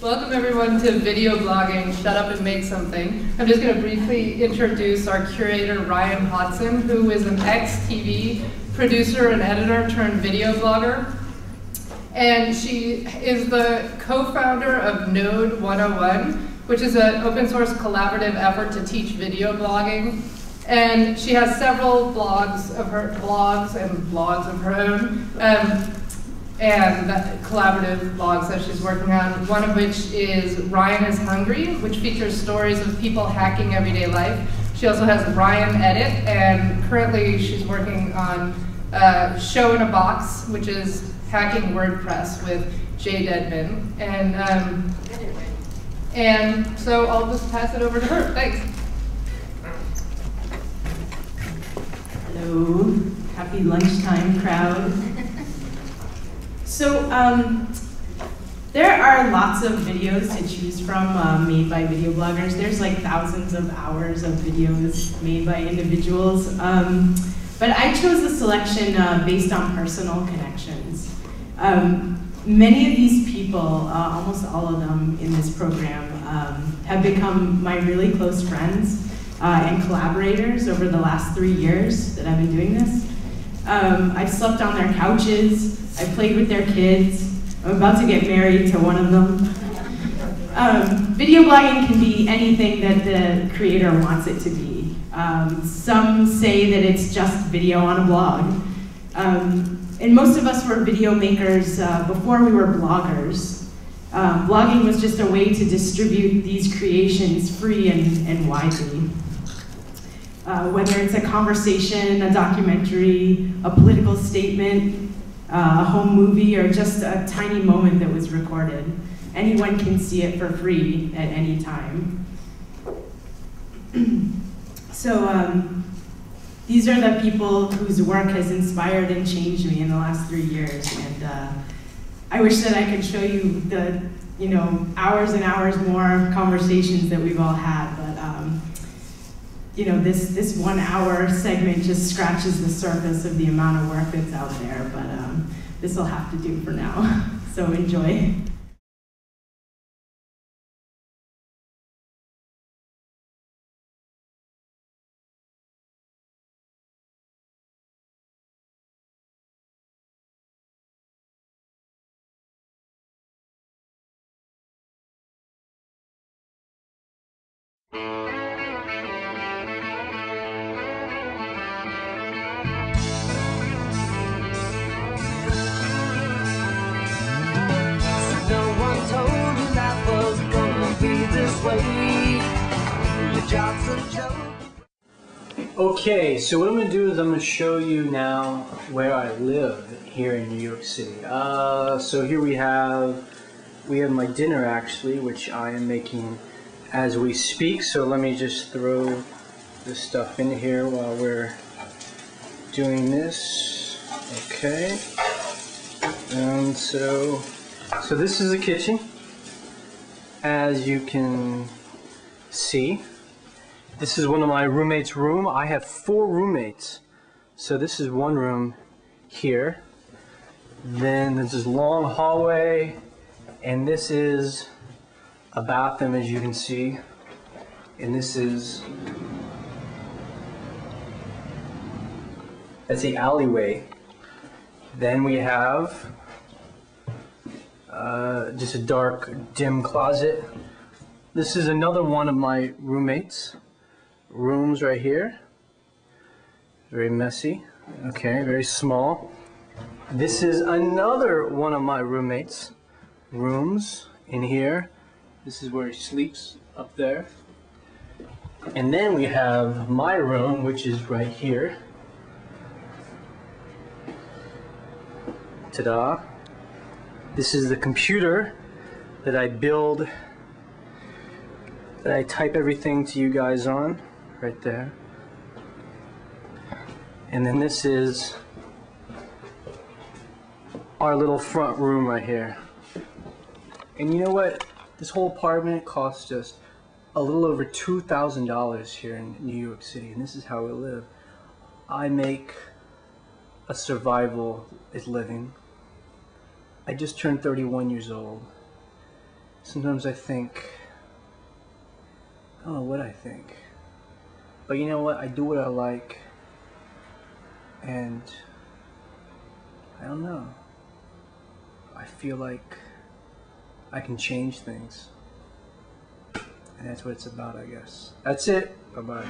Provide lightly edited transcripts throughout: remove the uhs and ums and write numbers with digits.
Welcome everyone to Video Blogging, Shut Up and Make Something. I'm just going to briefly introduce our curator, Ryanne Hodson, who is an ex-TV producer and editor turned video blogger. And she is the co-founder of Node 101, which is an open source collaborative effort to teach video blogging. And she has several blogs of her own. And collaborative blogs that she's working on, one of which is Ryanne is Hungry, which features stories of people hacking everyday life. She also has Ryanne Edit, and currently she's working on Show in a Box, which is hacking WordPress with Jay Dedman. And so I'll just pass it over to her. Thanks. Hello, happy lunchtime crowd. So there are lots of videos to choose from made by video bloggers. There's like thousands of hours of videos made by individuals. But I chose a selection based on personal connections. Many of these people, almost all of them in this program, have become my really close friends and collaborators over the last 3 years that I've been doing this. I've slept on their couches. I played with their kids. I'm about to get married to one of them. Video blogging can be anything that the creator wants it to be. Some say that it's just video on a blog. And most of us were video makers before we were bloggers. Blogging was just a way to distribute these creations free and widely. Whether it's a conversation, a documentary, a political statement, a home movie, or just a tiny moment that was recorded. Anyone can see it for free at any time. So these are the people whose work has inspired and changed me in the last 3 years. And I wish that I could show you the hours and hours more conversations that we've all had, but this 1 hour segment just scratches the surface of the amount of work that's out there, but this will have to do for now. So enjoy. Okay, so what I'm going to do is I'm going to show you now where I live here in New York City. So here we have my dinner actually, which I am making as we speak. So let me just throw this stuff in here while we're doing this. Okay, and so this is the kitchen, as you can see. This is one of my roommates' room. I have 4 roommates. So this is one room here. Then there's this long hallway, and this is a bathroom, as you can see. And that's the alleyway. Then we have just a dark, dim closet. This is another one of my roommates' rooms right here. Very messy. Okay, very small. This is another one of my roommates' rooms in here. This is where he sleeps, up there. And then we have my room, which is right here. Ta-da. This is the computer that I build, that I type everything to you guys on, right there. And then this is our little front room right here. And you know what? This whole apartment cost just a little over $2,000 here in New York City, and this is how we live. I make a survival is living. I just turned 31 years old. Sometimes I think, I don't know what I think, but you know what, I do what I like, and I don't know, I feel like I can change things, and that's what it's about, I guess. That's it, bye-bye.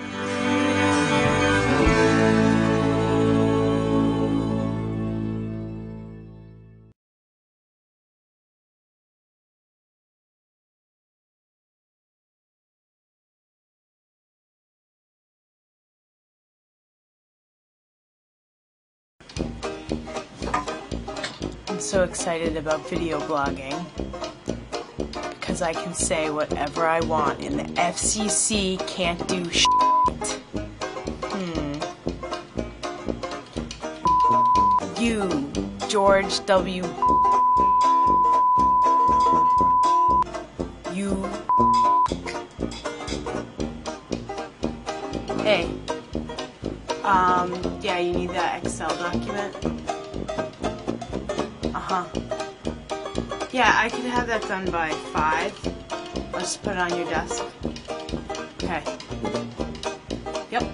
I'm so excited about video blogging because I can say whatever I want and the FCC can't do shit. You, George W. You. Hey. Yeah, you need that Excel document? Yeah, I could have that done by 5. I'll just put it on your desk. Okay. Yep.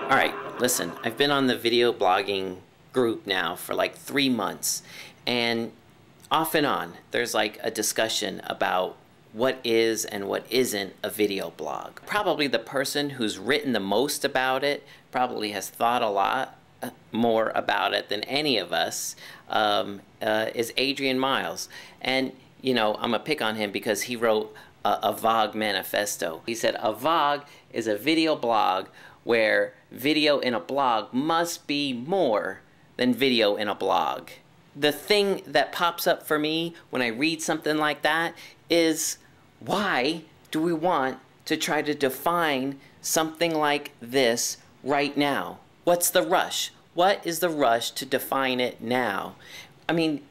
Alright, listen, I've been on the video blogging group now for like 3 months, and off and on there's like a discussion about what is and what isn't a video blog. Probably the person who's written the most about it probably has thought a lot more about it than any of us is Adrian Miles. And you know, I'm gonna pick on him because he wrote a VOG manifesto. He said a VOG is a video blog where video in a blog must be more than video in a blog. The thing that pops up for me when I read something like that is, why do we want to try to define something like this right now? What's the rush? What is the rush to define it now? I mean,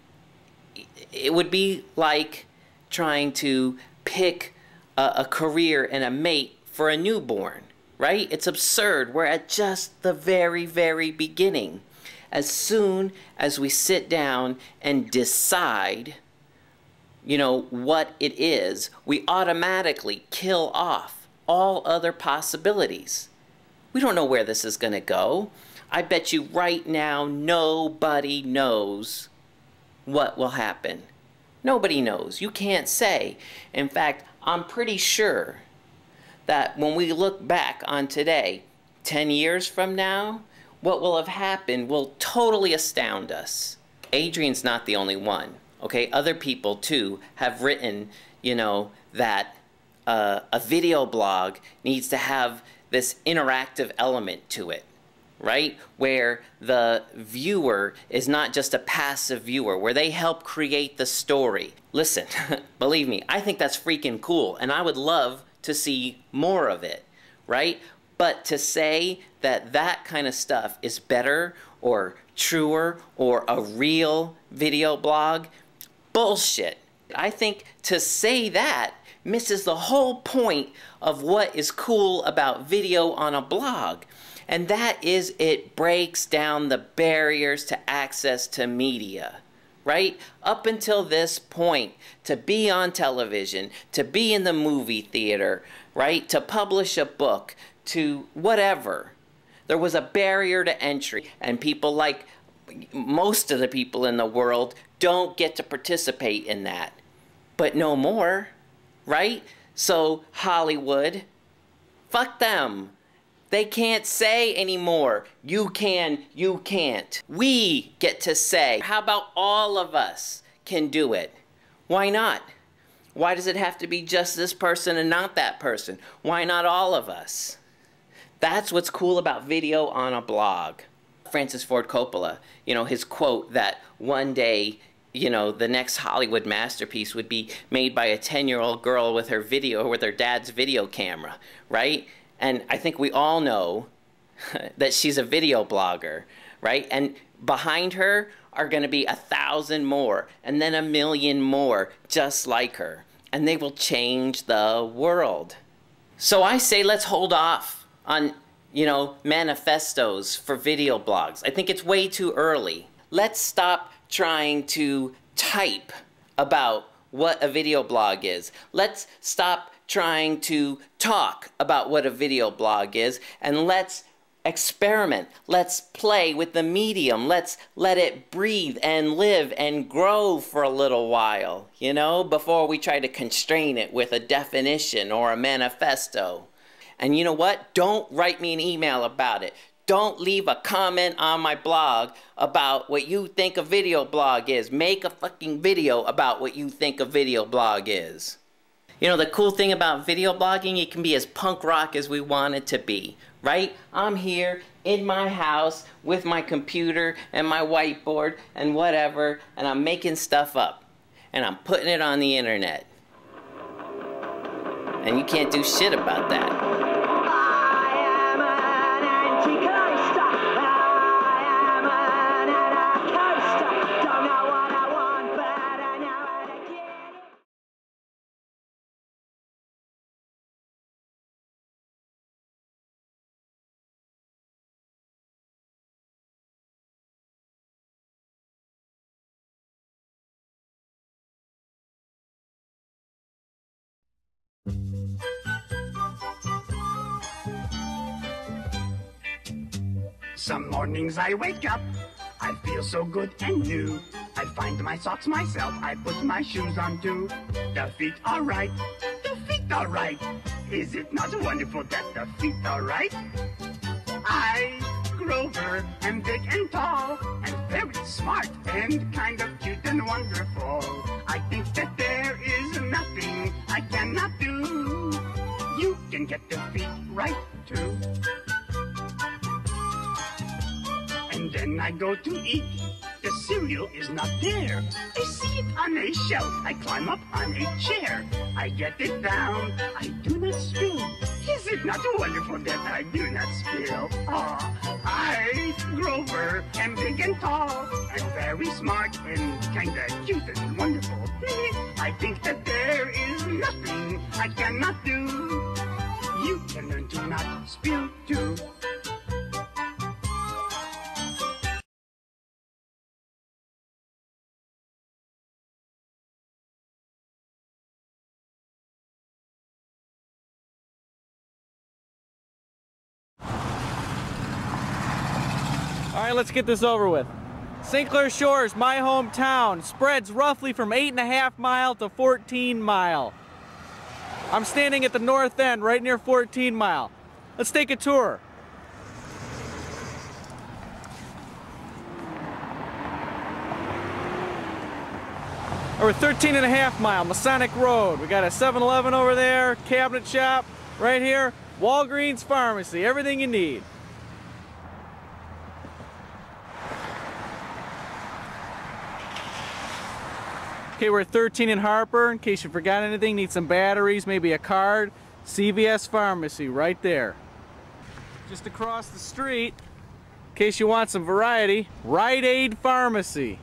it would be like trying to pick a career and a mate for a newborn, right? It's absurd. We're at just the very, very beginning. As soon as we sit down and decide, you know, what it is, we automatically kill off all other possibilities. We don't know where this is going to go. I bet you right now nobody knows what will happen. Nobody knows. You can't say. In fact, I'm pretty sure that when we look back on today, 10 years from now, what will have happened will totally astound us. Adrian's not the only one, okay? Other people, too, have written, you know, that a video blog needs to have this interactive element to it, right? Where the viewer is not just a passive viewer, where they help create the story. Listen, believe me, I think that's freaking cool, and I would love to see more of it, right? But to say that that kind of stuff is better or truer or a real video blog, bullshit. I think to say that misses the whole point of what is cool about video on a blog. And that is, it breaks down the barriers to access to media, right? Up until this point, to be on television, to be in the movie theater, right? To publish a book, to whatever. There was a barrier to entry, and people, like most of the people in the world, don't get to participate in that. But no more, right? So Hollywood, fuck them. They can't say anymore, you can, you can't. We get to say, how about all of us can do it? Why not? Why does it have to be just this person and not that person? Why not all of us? That's what's cool about video on a blog. Francis Ford Coppola, you know, his quote that one day, you know, the next Hollywood masterpiece would be made by a 10-year-old girl with her with her dad's video camera, right? And I think we all know that she's a video blogger, right? And behind her are going to be 1,000 more, and then 1,000,000 more just like her. And they will change the world. So I say let's hold off on, you know, manifestos for video blogs. I think it's way too early. Let's stop trying to type about what a video blog is. Let's stop trying to talk about what a video blog is, and let's experiment. Let's play with the medium. Let's let it breathe and live and grow for a little while, you know, before we try to constrain it with a definition or a manifesto. And you know what? Don't write me an email about it. Don't leave a comment on my blog about what you think a video blog is. Make a fucking video about what you think a video blog is. You know, the cool thing about video blogging, it can be as punk rock as we want it to be, right? I'm here in my house with my computer and my whiteboard and whatever, and I'm making stuff up. And I'm putting it on the internet. And you can't do shit about that. Some mornings I wake up, I feel so good and new. I find my socks myself, I put my shoes on too. The feet are right, the feet are right. Is it not wonderful that the feet are right? I, Grover, am big and tall, and very smart, and kind of cute and wonderful. I think that there is nothing I cannot do. You can get the feet right too. And then I go to eat. The cereal is not there. I see it on a shelf. I climb up on a chair. I get it down. I do not spill. Is it not wonderful that I do not spill? Oh, I, Grover, am big and tall, and very smart, and kinda cute and wonderful. I think that there is nothing I cannot do. You can learn to not spill too. All right, let's get this over with. St. Clair Shores, my hometown, spreads roughly from 8.5 mile to 14 mile. I'm standing at the north end, right near 14 mile. Let's take a tour. We're 13.5 mile, Masonic Road. We got a 7-Eleven over there, cabinet shop right here, Walgreens Pharmacy, everything you need. Okay, we're at 13 in Harper. In case you forgot anything, need some batteries, maybe a card. CVS Pharmacy right there. Just across the street, in case you want some variety, Rite Aid Pharmacy.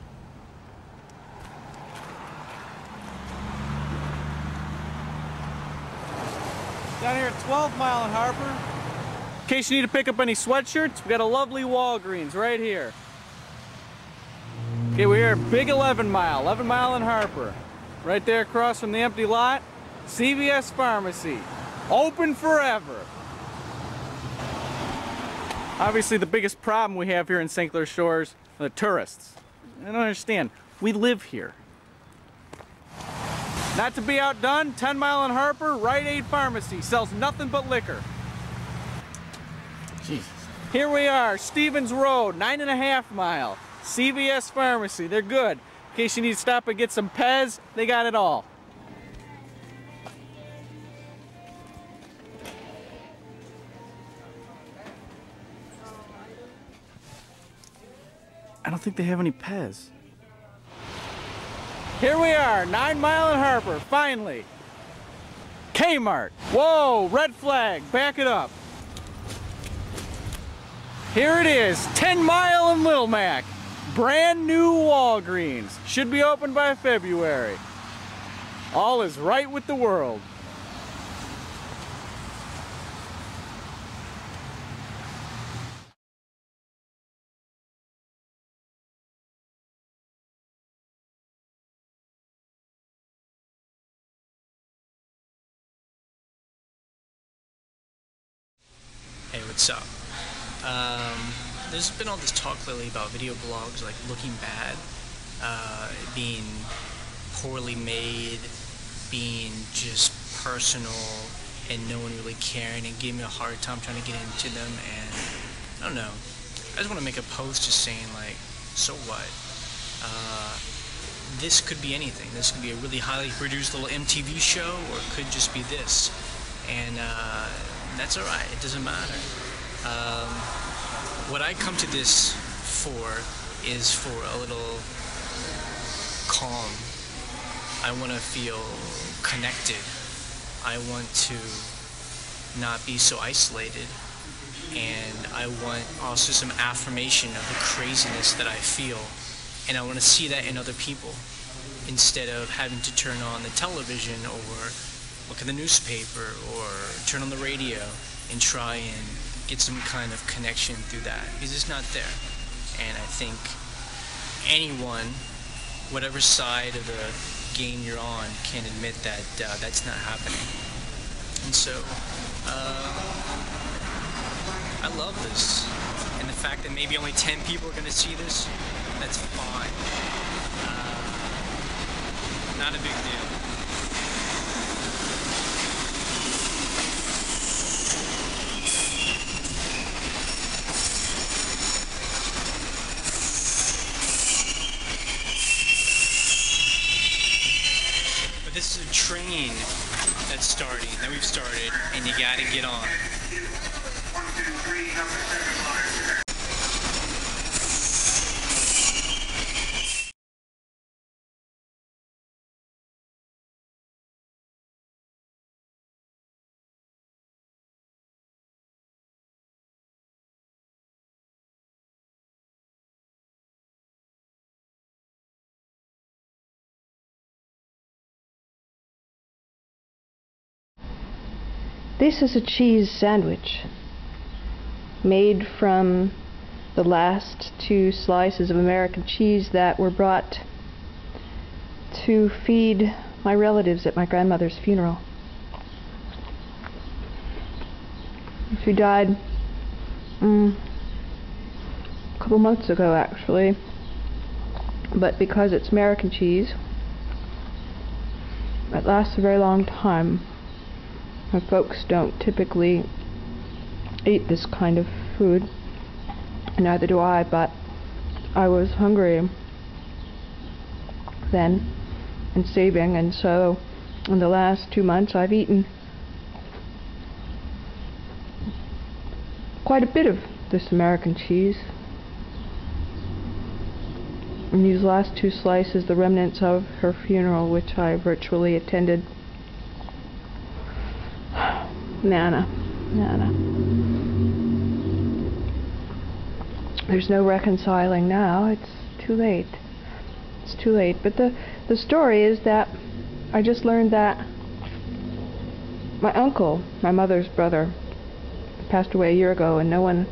Down here at 12 mile in Harper. In case you need to pick up any sweatshirts, we got a lovely Walgreens right here. Okay, we're here at Big 11 mile in Harper. Right there across from the empty lot, CVS Pharmacy. Open forever. Obviously the biggest problem we have here in St. Clair Shores are the tourists. I don't understand. We live here. Not to be outdone, 10 mile in Harper, Rite Aid Pharmacy. Sells nothing but liquor. Jesus. Here we are, Stevens Road, 9.5 mile. CVS Pharmacy, they're good. In case you need to stop and get some Pez, they got it all. I don't think they have any Pez. Here we are, 9 Mile and Harper, finally. Kmart. Whoa, red flag, back it up. Here it is, 10 Mile and Little Mac. Brand new Walgreens. Should be open by February. All is right with the world. Hey, what's up? There's been all this talk lately about video blogs like looking bad, being poorly made, being just personal, and no one really caring, and giving me a hard time trying to get into them. And I don't know. I just want to make a post just saying like, so what? This could be anything. This could be a really highly produced little MTV show, or it could just be this. And that's alright, it doesn't matter. What I come to this for is for a little calm. I want to feel connected. I want to not be so isolated. And I want also some affirmation of the craziness that I feel. And I want to see that in other people, instead of having to turn on the television or look at the newspaper or turn on the radio and try and get some kind of connection through that, because it's not there. And I think anyone, whatever side of the game you're on, can admit that that's not happening. And so I love this, and the fact that maybe only 10 people are going to see this, that's fine. Not a big deal. This is a train that's starting, that we've started, and you gotta get on. This is a cheese sandwich made from the last 2 slices of American cheese that were brought to feed my relatives at my grandmother's funeral. She died a couple months ago, actually, but because it's American cheese, it lasts a very long time. My folks don't typically eat this kind of food, neither do I, but I was hungry then and saving, and so in the last 2 months I've eaten quite a bit of this American cheese. And these last 2 slices, the remnants of her funeral, which I virtually attended. Nana. There's no reconciling now. It's too late. It's too late. But the story is that I just learned that my uncle, my mother's brother, passed away a year ago, and no one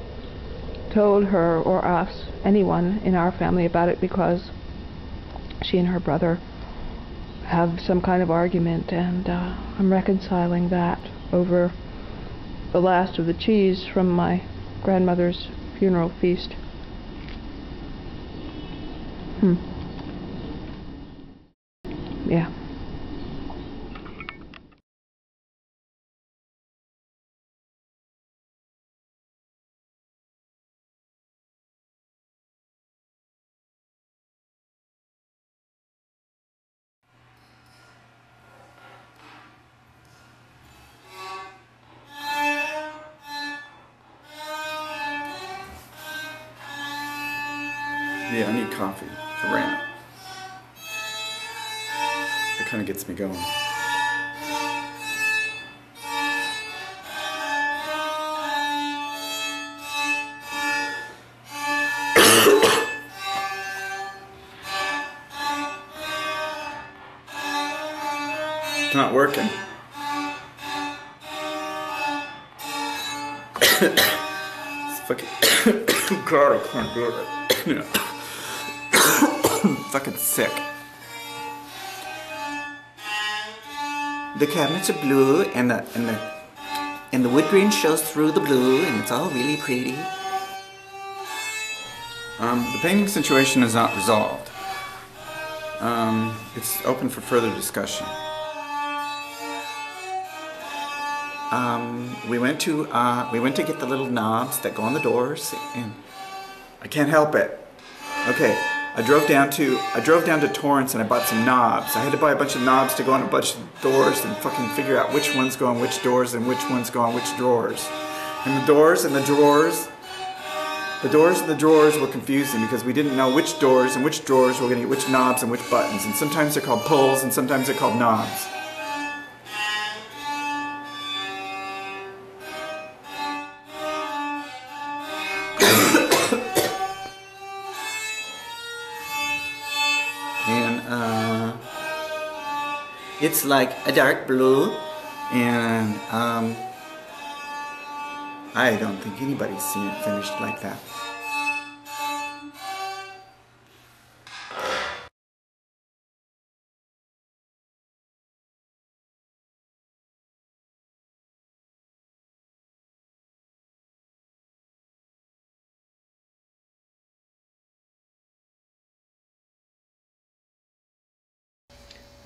told her or us, anyone in our family, about it, because she and her brother have some kind of argument, and I'm reconciling that over the last of the cheese from my grandmother's funeral feast. Yeah. Yeah, I need coffee to rant. It kind of gets me going. It's not working. It's fucking God, I can't do it. Fucking sick. The cabinets are blue, and the wood grain shows through the blue, and it's all really pretty. The painting situation is not resolved. It's open for further discussion. We went to get the little knobs that go on the doors, and I can't help it. Okay, I drove down to Torrance and I bought some knobs. I had to buy a bunch of knobs to go on a bunch of doors and fucking figure out which ones go on which doors and which ones go on which drawers. And the doors and the drawers were confusing because we didn't know which doors and which drawers were going to get which knobs and which buttons. And sometimes they're called pulls and sometimes they're called knobs. It's like a dark blue, and I don't think anybody's seen it finished like that.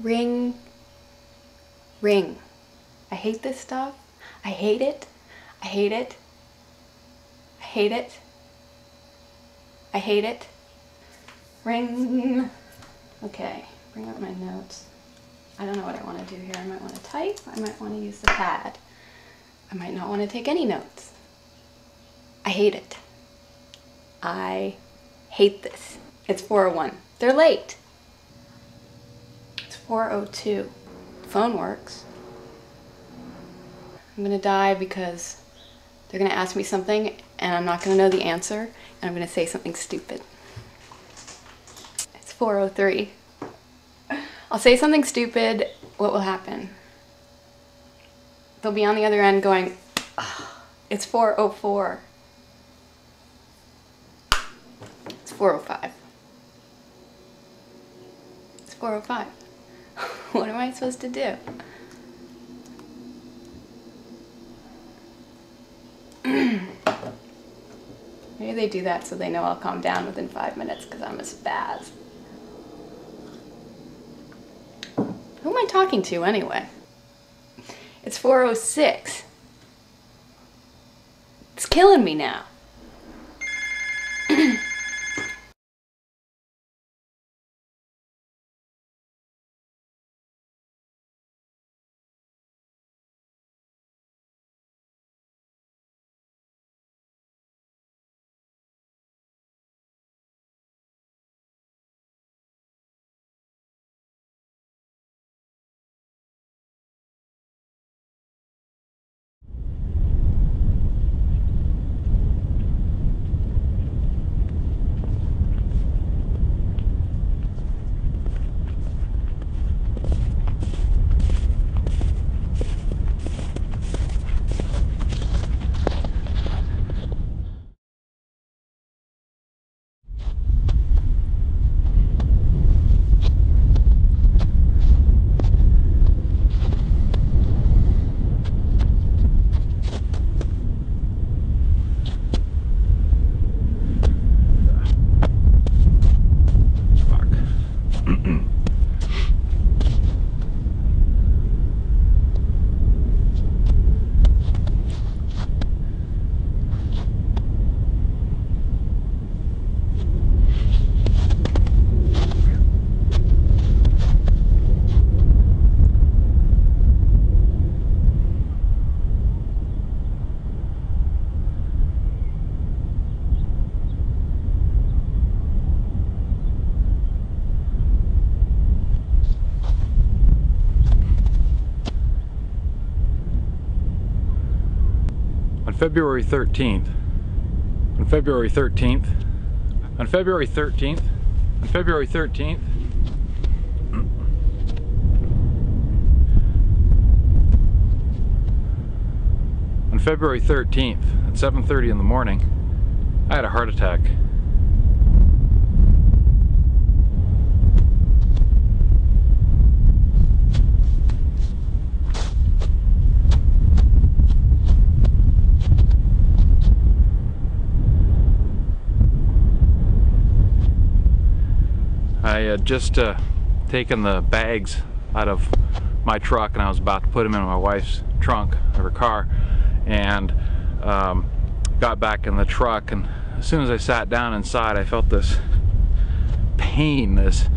Ring. Ring. I hate this stuff. I hate it. I hate it. I hate it. I hate it. Ring. Okay, bring up my notes. I don't know what I want to do here. I might want to type. I might want to use the pad. I might not want to take any notes. I hate it. I hate this. It's 4:01. They're late. It's 4:02. Phone works. I'm gonna die because they're gonna ask me something and I'm not gonna know the answer and I'm gonna say something stupid. It's 4:03. I'll say something stupid. What will happen? They'll be on the other end going, oh, it's 4:04. It's 4:05. It's 4:05. What am I supposed to do? Maybe they do that so they know I'll calm down within 5 minutes because I'm a spaz. Who am I talking to anyway? It's 4:06. It's killing me now. On February 13th, on February 13th, on February 13th, on February 13th, on February 13th at 7:30 in the morning, I had a heart attack. I had just taken the bags out of my truck and I was about to put them in my wife's trunk of her car, and got back in the truck, and as soon as I sat down inside I felt this pain, this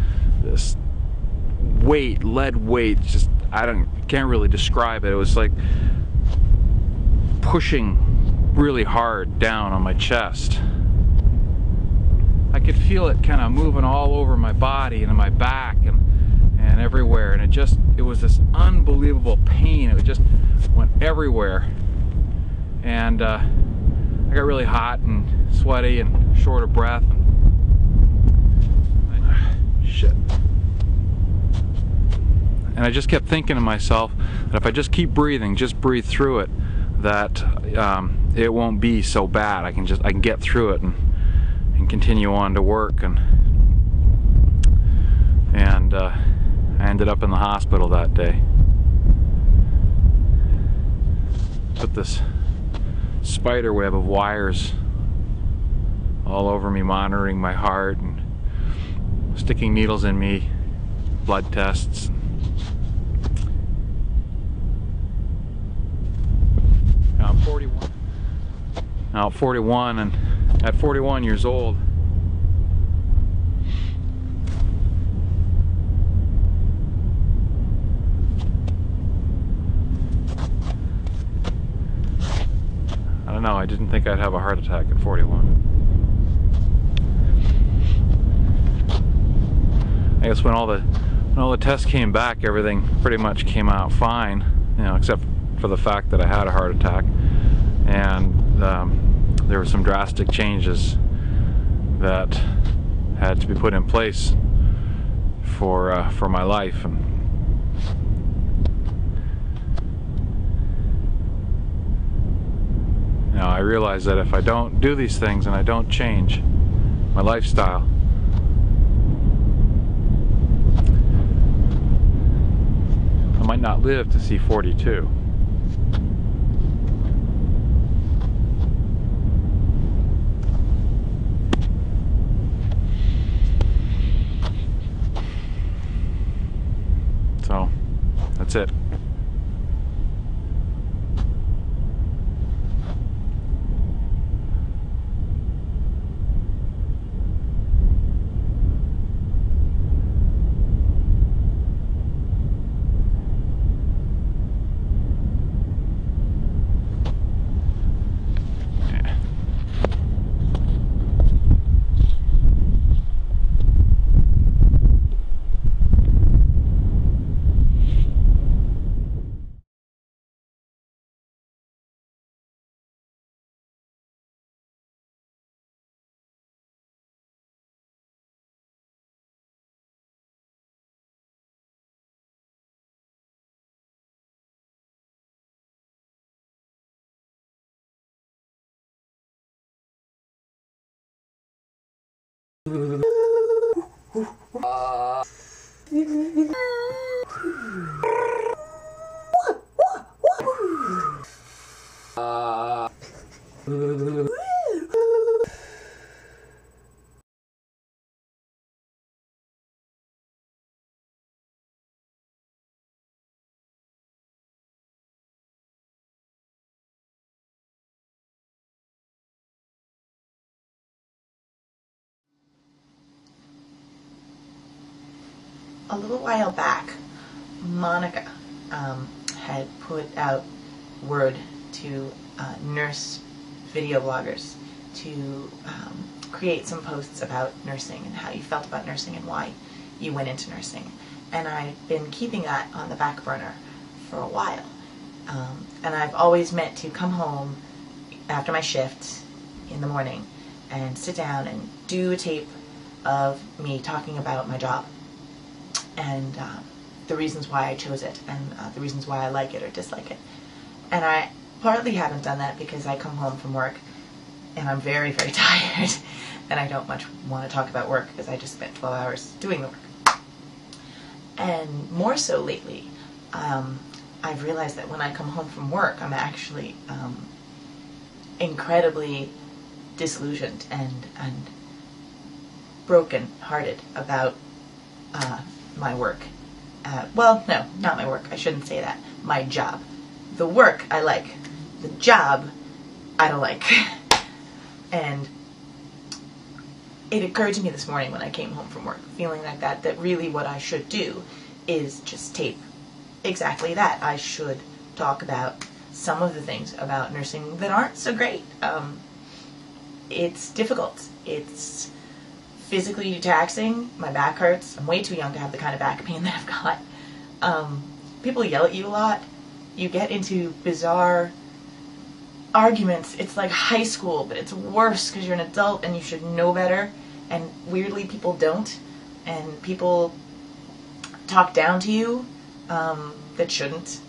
weight, lead weight, just can't really describe it. It was like pushing really hard down on my chest. I could feel it kind of moving all over my body and in my back and everywhere, and it was this unbelievable pain. It just went everywhere, and I got really hot and sweaty and short of breath, and shit. And I just kept thinking to myself that if I just keep breathing, just breathe through it, that it won't be so bad. I can get through it and continue on to work, and I ended up in the hospital that day. Put this spider web of wires all over me, monitoring my heart and sticking needles in me, blood tests. Now I'm 41. Now I'm 41, and at 41 years old, I don't know, I didn't think I'd have a heart attack at 41. I guess when all the tests came back, everything pretty much came out fine, you know, except for the fact that I had a heart attack, and there were some drastic changes that had to be put in place for my life. And now I realize that if I don't do these things and I don't change my lifestyle, I might not live to see 42. So, that's it. A little while back, Monica had put out word to nurse video bloggers to create some posts about nursing and how you felt about nursing and why you went into nursing. And I've been keeping that on the back burner for a while. And I've always meant to come home, after my shift in the morning and sit down and do a tape of me talking about my job and the reasons why I chose it and the reasons why I like it or dislike it. And I partly haven't done that because I come home from work and I'm very, very tired and I don't much want to talk about work because I just spent 12 hours doing the work. And more so lately, I've realized that when I come home from work, I'm actually incredibly disillusioned and broken-hearted about my work. Well, no, not my work. I shouldn't say that. My job. The work I like. The job I don't like. And it occurred to me this morning when I came home from work, feeling like that really what I should do is just tape exactly that. I should talk about some of the things about nursing that aren't so great. It's difficult. It's physically taxing. My back hurts. I'm way too young to have the kind of back pain that I've got. People yell at you a lot. You get into bizarre arguments. It's like high school, but it's worse because you're an adult and you should know better. And weirdly, people don't. And people talk down to you that shouldn't.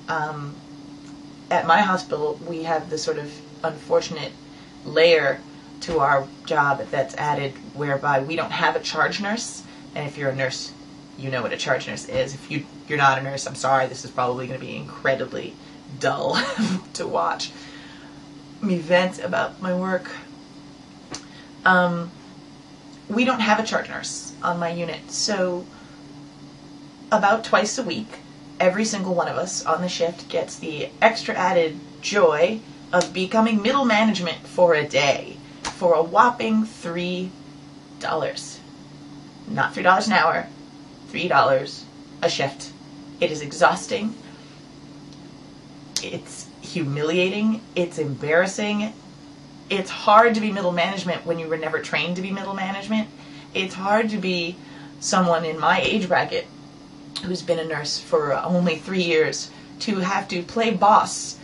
At my hospital, we have this sort of unfortunate layer to our job that's added whereby we don't have a charge nurse. And if you're a nurse, you know what a charge nurse is. If you're not a nurse, I'm sorry, this is probably going to be incredibly dull to watch me vent about my work. We don't have a charge nurse on my unit, so about twice a week, every single one of us on the shift gets the extra added joy of becoming middle management for a day for a whopping $3. Not $3 an hour, $3 a shift. It is exhausting. It's humiliating. It's embarrassing. It's hard to be middle management when you were never trained to be middle management. It's hard to be someone in my age bracket who's been a nurse for only 3 years to have to play boss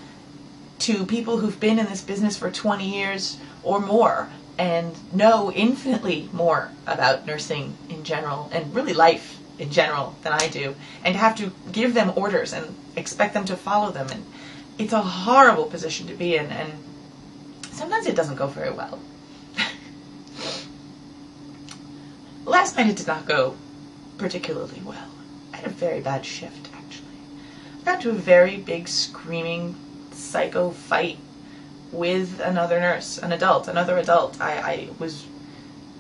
to people who've been in this business for 20 years or more and know infinitely more about nursing in general and really life in general than I do, and to have to give them orders and expect them to follow them. And it's a horrible position to be in, and sometimes it doesn't go very well. Last night it did not go particularly well. I had a very bad shift, actually. I got into a very big, screaming, psycho fight with another nurse, another adult. I was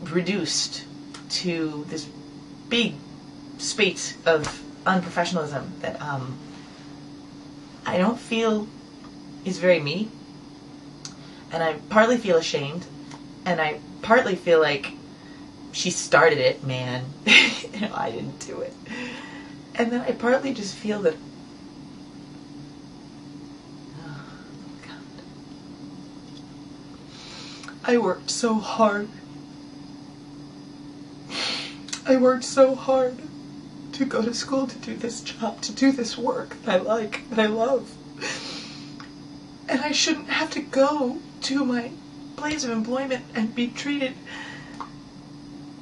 reduced to this big space of unprofessionalism that I don't feel is very me. And I partly feel ashamed, and I partly feel like she started it, man. You know, I didn't do it. And then I partly just feel that, oh God, I worked so hard. I worked so hard to go to school, to do this job, to do this work that I like, that I love. And I shouldn't have to go to my place of employment and be treated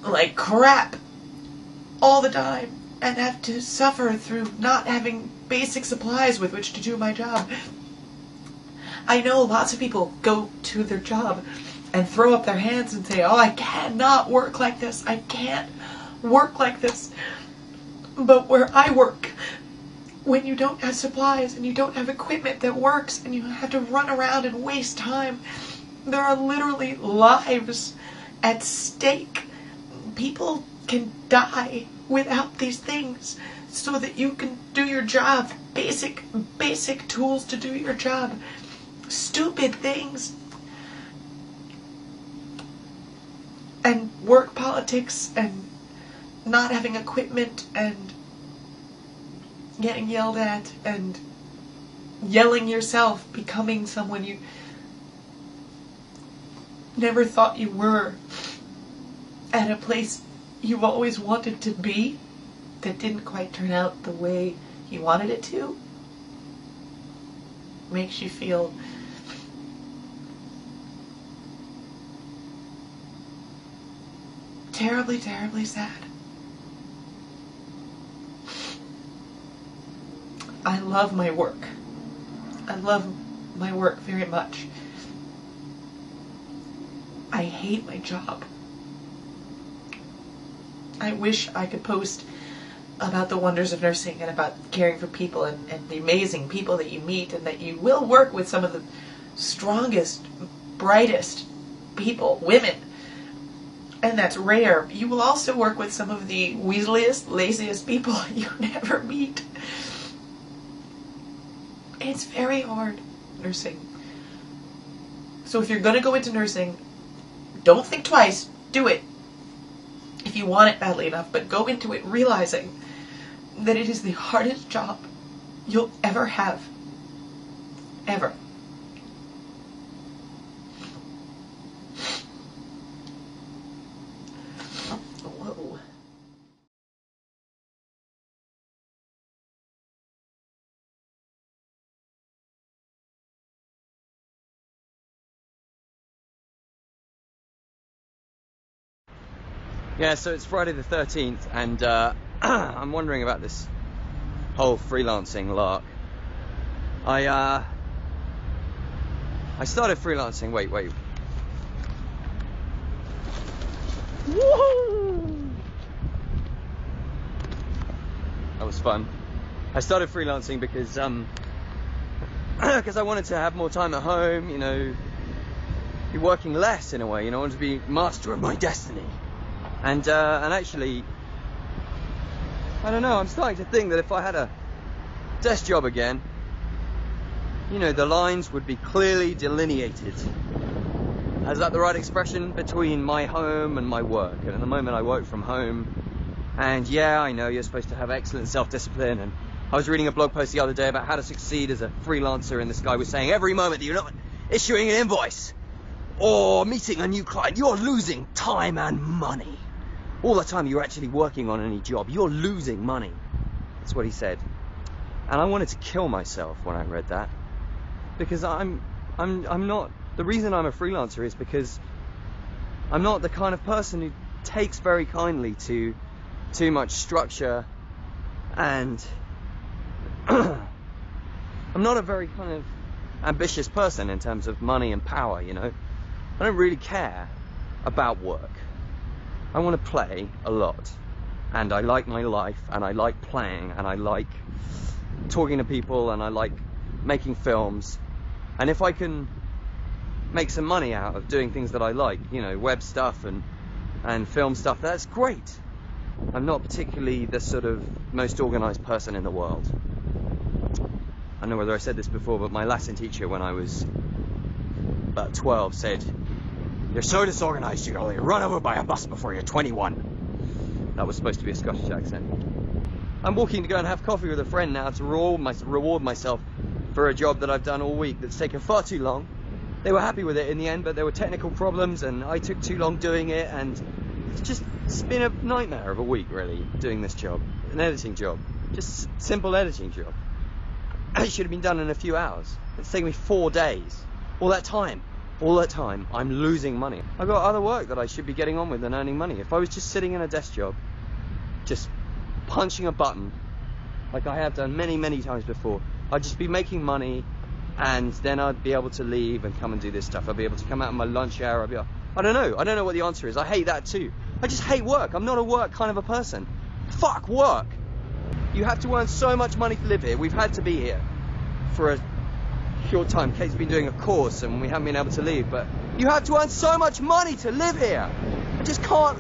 like crap all the time and have to suffer through not having basic supplies with which to do my job. I know lots of people go to their job and throw up their hands and say, oh, I cannot work like this. I can't work like this. But where I work, when you don't have supplies and you don't have equipment that works and you have to run around and waste time, there are literally lives at stake. People can die without these things so that you can do your job. Basic tools to do your job. Stupid things. And work politics and not having equipment and getting yelled at and yelling yourself, becoming someone you never thought you were at a place you've always wanted to be that didn't quite turn out the way you wanted it to, makes you feel terribly, terribly sad. I love my work. I love my work very much. I hate my job. I wish I could post about the wonders of nursing and about caring for people and the amazing people that you meet, and that you will work with some of the strongest, brightest people, women. And that's rare. You will also work with some of the weaseliest, laziest people you never meet. It's very hard, nursing. So if you're going to go into nursing, don't think twice. Do it. If you want it badly enough, but go into it realizing that it is the hardest job you'll ever have. Ever. Whoa. Yeah, so it's Friday the 13th, and I'm wondering about this whole freelancing lark. I started freelancing. Wait. Woo! That was fun. I started freelancing because I wanted to have more time at home. You know, be working less in a way. You know, I wanted to be master of my destiny. And actually, I don't know, I'm starting to think that if I had a desk job again, you know, the lines would be clearly delineated. Is that the right expression? Between my home and my work. And at the moment I work from home, and yeah, I know you're supposed to have excellent self-discipline, and I was reading a blog post the other day about how to succeed as a freelancer, and this guy was saying every moment that you're not issuing an invoice or meeting a new client, you're losing time and money. All the time you're actually working on any job, you're losing money. That's what he said. And I wanted to kill myself when I read that, because I'm not. The reason I'm a freelancer is because I'm not the kind of person who takes very kindly to too much structure, and I'm not a very kind of ambitious person in terms of money and power, you know. I don't really care about work. I want to play a lot, and I like my life, and I like playing, and I like talking to people, and I like making films. And if I can make some money out of doing things that I like, you know, web stuff and film stuff, that's great. I'm not particularly the sort of most organized person in the world. I don't know whether I said this before, but my Latin teacher when I was about 12 said, "You're so disorganized you'll only run over by a bus before you're 21. That was supposed to be a Scottish accent. I'm walking to go and have coffee with a friend now to reward myself for a job that I've done all week that's taken far too long. They were happy with it in the end, but there were technical problems and I took too long doing it, and it's been a nightmare of a week really, doing this job. An editing job. Just a simple editing job. It should have been done in a few hours. It's taken me 4 days. All that time, I'm losing money. I've got other work that I should be getting on with and earning money. If I was just sitting in a desk job, just punching a button, like I have done many, many times before, I'd just be making money, and then I'd be able to leave and come and do this stuff. I'd be able to come out in my lunch hour. I don't know what the answer is. I hate that too. I just hate work. I'm not a work kind of a person. Fuck work. You have to earn so much money to live here. We've had to be here for a short time. Kate's been doing a course and we haven't been able to leave, but you have to earn so much money to live here. I just can't.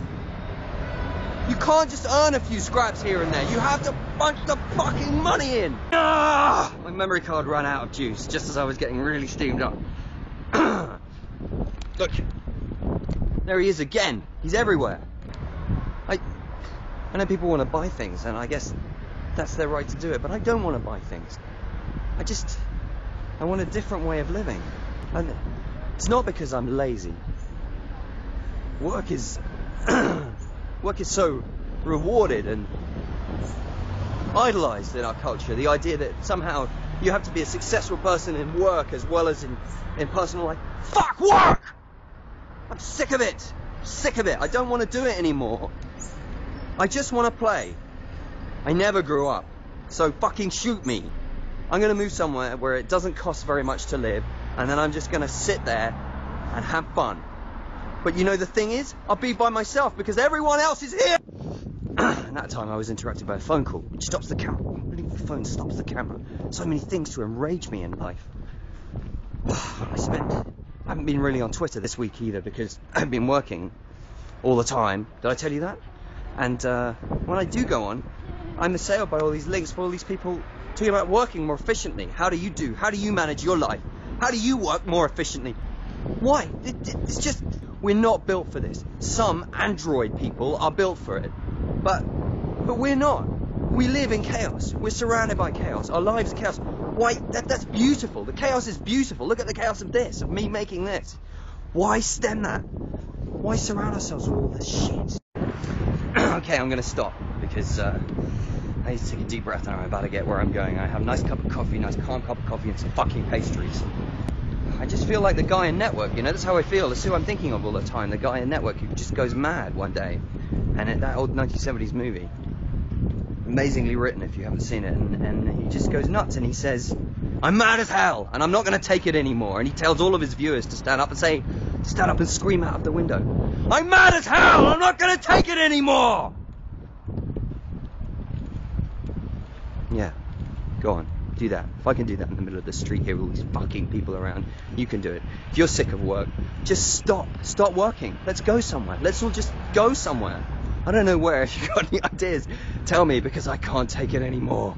You can't just earn a few scraps here and there. You have to punch the fucking money in. Ah! My memory card ran out of juice just as I was getting really steamed up. Look, there he is again. He's everywhere. I know people want to buy things, and I guess that's their right to do it, but I don't want to buy things. I want a different way of living. And it's not because I'm lazy. Work is so rewarded and idolized in our culture. The idea that somehow you have to be a successful person in work as well as in personal life. Fuck work! I'm sick of it! Sick of it. I don't want to do it anymore. I just want to play. I never grew up. So fucking shoot me. I'm going to move somewhere where it doesn't cost very much to live, and then I'm just going to sit there and have fun. But you know the thing is, I'll be by myself because everyone else is here. And that time I was interrupted by a phone call, which stops the camera. The phone stops the camera. So many things to enrage me in life. I haven't been really on Twitter this week either because I've been working all the time. Did I tell you that? And when I do go on, I'm assailed by all these links for all these people talking about working more efficiently. How do you manage your life? How do you work more efficiently? Why? It's just, we're not built for this. Some android people are built for it. But we're not. We live in chaos. We're surrounded by chaos. Our lives are chaos. Why? That's beautiful. The chaos is beautiful. Look at the chaos of this, of me making this. Why stem that? Why surround ourselves with all this shit? Okay, I'm going to stop because I need to take a deep breath and I'm about to get where I'm going. I have a nice cup of coffee, nice calm cup of coffee and some fucking pastries. I just feel like the guy in Network, you know, that's how I feel. That's who I'm thinking of all the time. The guy in Network who just goes mad one day. And that old 1970s movie, amazingly written if you haven't seen it, and he just goes nuts and he says, I'm mad as hell and I'm not going to take it anymore. And he tells all of his viewers to stand up and scream out of the window, I'm mad as hell, I'm not going to take it anymore. Yeah, go on, do that. If I can do that in the middle of the street here with all these fucking people around, you can do it. If you're sick of work, just stop working. Let's go somewhere. Let's all just go somewhere. I don't know where. If you've got any ideas, tell me because I can't take it anymore.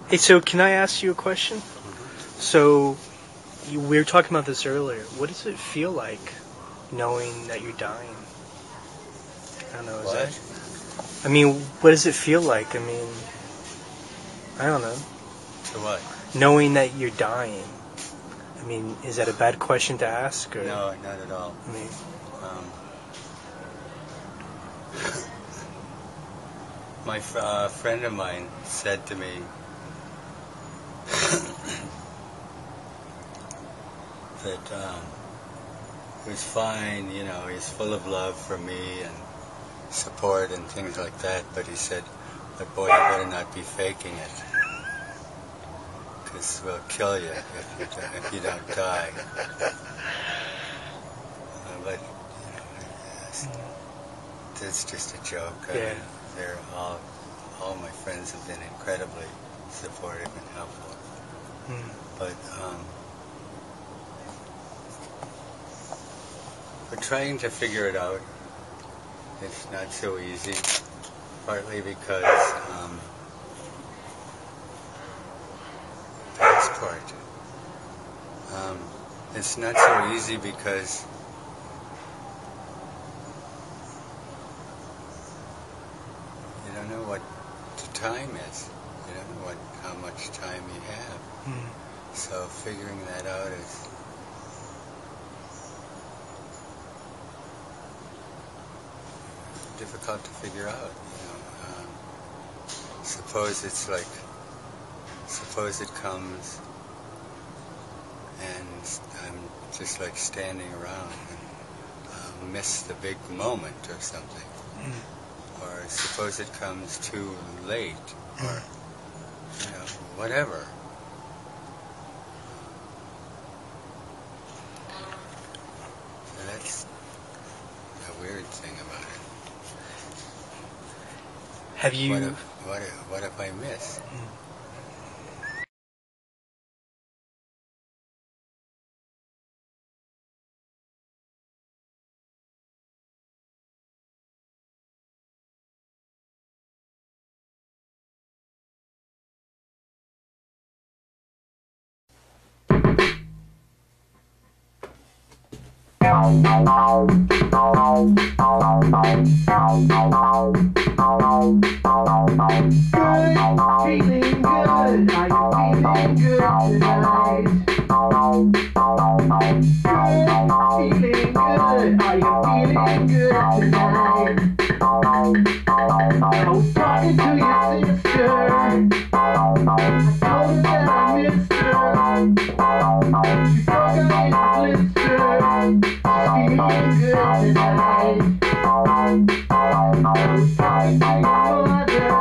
Hey, so can I ask you a question? Mm-hmm. So, we were talking about this earlier. What does it feel like knowing that you're dying? I don't know, what does it feel like? I mean, I don't know. To what? Knowing that you're dying. I mean, is that a bad question to ask? Or? No, not at all. I mean, my friend of mine said to me that it was fine, you know, he's full of love for me and support and things like that, but he said, but boy, you better not be faking it, because we'll kill you if you don't die. But, you know, it's just a joke. Yeah. They're all my friends have been incredibly supportive and helpful. But we're trying to figure it out. It's not so easy, partly because part. It's not so easy because you don't know what the time is. You don't know how much time you have. So figuring that out is difficult to figure out. Suppose it comes and I'm just like standing around and miss the big moment or something. Or suppose it comes too late, or whatever. So that's a weird thing about it. Have you? What if I miss? Feeling good, are you feeling good tonight? Feeling good, are you feeling good tonight? I was talking to your sister, I told her that I missed her. She broke out in a blister, she's feeling good tonight. I was talking to your mother,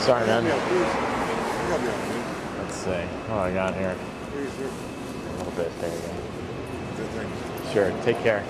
Sorry, man. Let's see. Oh, I got here. A little bit. There you go. Sure. Take care.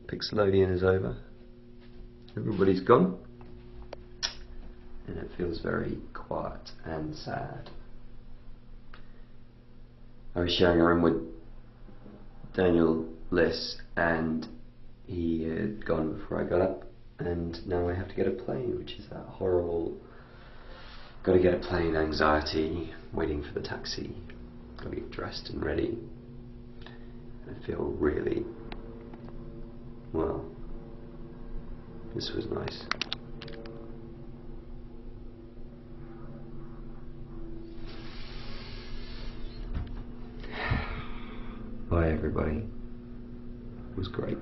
Pixelodian is over. Everybody's gone. And it feels very quiet and sad. I was sharing a room with Daniel Liss, and he had gone before I got up, and now I have to get a plane, which is that horrible, gotta get a plane anxiety, waiting for the taxi, gotta get dressed and ready. I feel really, well, this was nice. Bye everybody. It was great.